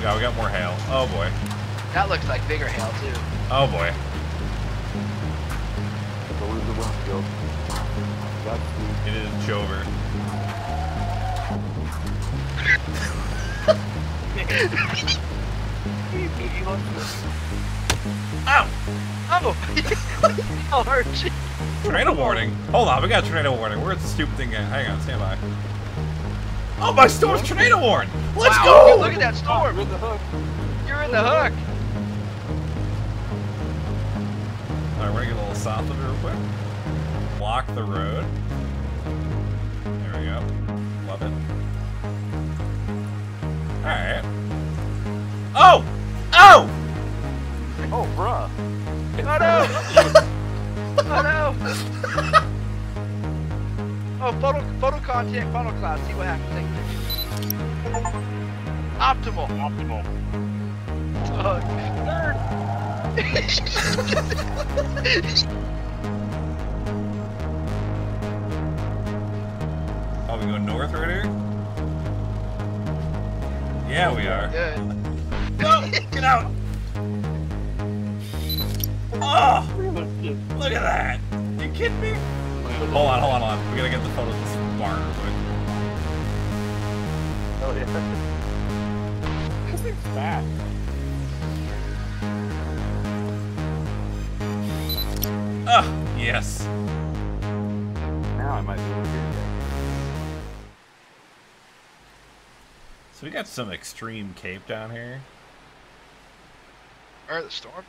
God, we got more hail. Oh boy. That looks like bigger hail too. Oh boy. Lose the windshield. It is Jover. Ow! Oh! Oh, hurt you. Tornado warning. Hold on, we got a tornado warning. Where's the stupid thing at? Hang on, stand by. Oh, my storm's tornado warning! Let's go! Look at that storm! You're in the hook. You're in the hook! Alright, we're gonna get a little south of it real quick. Block the road. There we go. Love it. Alright. Oh! Oh! Oh, bruh. Oh no! Oh no! Oh, photo content, funnel cloud. See what happens. Take pictures. Optimal. Optimal. Oh, nerd. Oh, we go north right here? Yeah, we are. Good. Go! Get out! Oh! Look at that! You kidding me? Hold on. We gotta get the photo of this barn real quick. Oh, yeah. This thing's fat. Ah, yes. Now I might be able to hear you. So we got some extreme cape down here. Or the storm.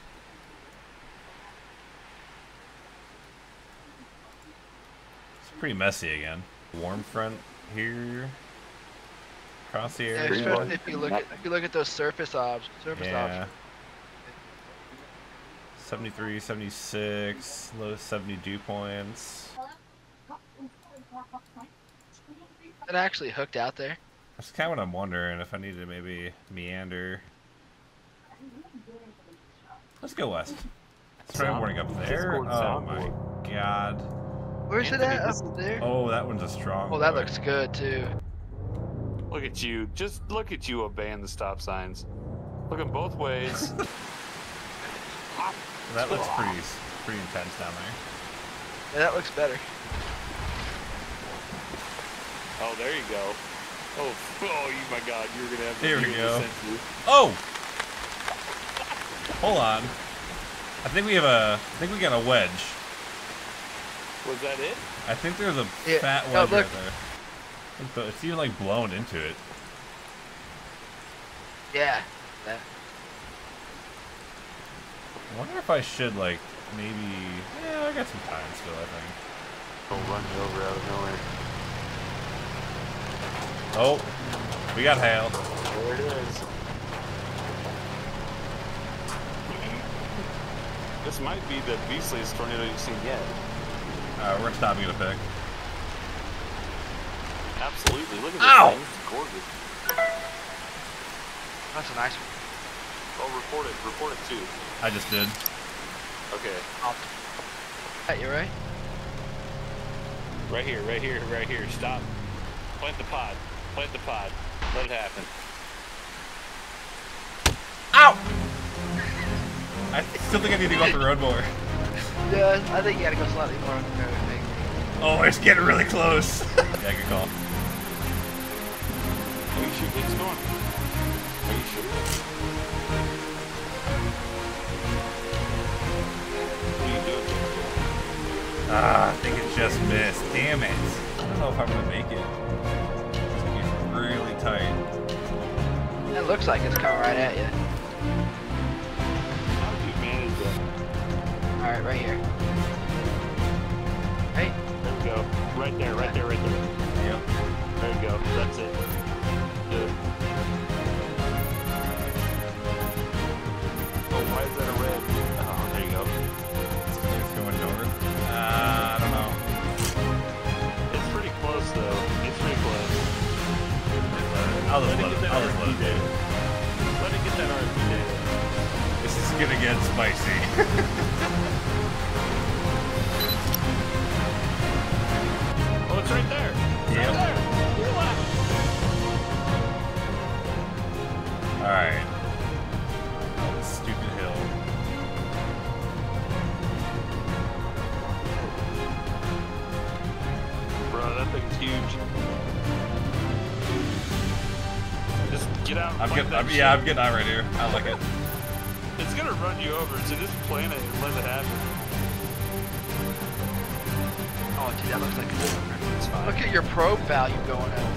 It's pretty messy again. Warm front here. Across the Yeah, area. especially if you look at those surface obs. Yeah. 73, 76, low 70 dew points. It actually hooked out there. That's kind of what I'm wondering, if I need to maybe meander. Let's go west. Let's try warning up there. Oh my god. Where's it at? Up there? Oh, that one's a strong Oh, that boy. looks good too. Look at you. Just look at you obeying the stop signs. Looking both ways. That looks pretty intense down there. Yeah, that looks better. Oh, there you go. Oh, my God, you're gonna have to Here we deal go. with this. Oh! Hold on. I think we got a wedge. Was that it? I think there's a Yeah. fat No, wedge look. right there. It's even like blown into it. Yeah. That. I wonder if I should like maybe. Yeah, I got some time still. I think. I'll run you over out of nowhere. Oh, we got hail. There it is. This might be the beastliest tornado you've seen yet. We're stopping at a pick. Absolutely. Look at this Ow! thing. It's gorgeous. That's a nice one. Oh, report it. Report it too. I just did. Okay. Yeah, you're right. Right here, right here, right here. Stop. Plant the pod. Plant the pod. Let it happen. Ow! I still think I need to go off the road more. Yeah, I think you gotta go slightly more on the road, I think. Oh, it's getting really close. Yeah, good call. Are you sure it's going? Are you sure? What are you doing? Ah, I think it just missed. Damn it. I don't know if I'm gonna make it. It's gonna be really tight. It looks like it's coming right at you. How do you manage that? Alright, right here. Right? There we go. Right there, right there, right there. Yep. There you go. That's it. Good. Oh, why is that a red? Oh, there you go. It's going north. I don't know. It's pretty close, though. It's pretty close. I'll just let Let it it do. Let it get that RP data. This is gonna get spicy. Oh, it's right there. It's Yep. right there. To the left. Alright. Oh, stupid hill. Bro, that thing's huge. Just get out. I'm getting out right here. I like it. It's gonna run you over, so just plan it and let it happen. Oh, dude, that looks like It's fine. look at your probe value going up.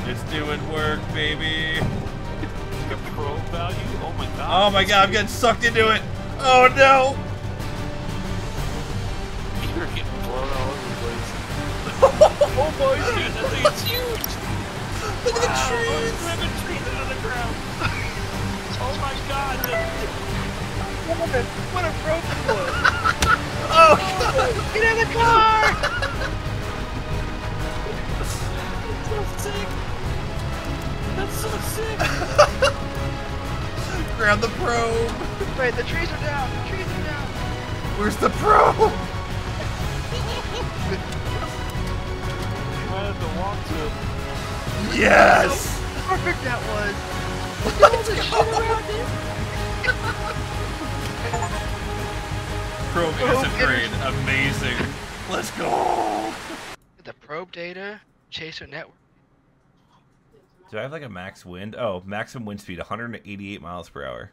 It's doing work, baby. The probe value? Oh my god. Oh my god, I'm getting sucked into it. Oh no. You're getting blown all over the place. Oh boy, Dude, that thing is huge! Look at the trees. Ribbon trees out of the ground! Oh my god! what a probe it was! Oh god. Get in the car! That's so sick! That's so sick! Grab the probe. Wait, the trees are down. The trees are down. Where's the probe? I had to walk to it. Yes. How perfect that was. Let's go. Probe innocent brain. Amazing. Let's go. The probe data, chaser network. Do I have like a max wind? Oh, maximum wind speed, 188 miles per hour.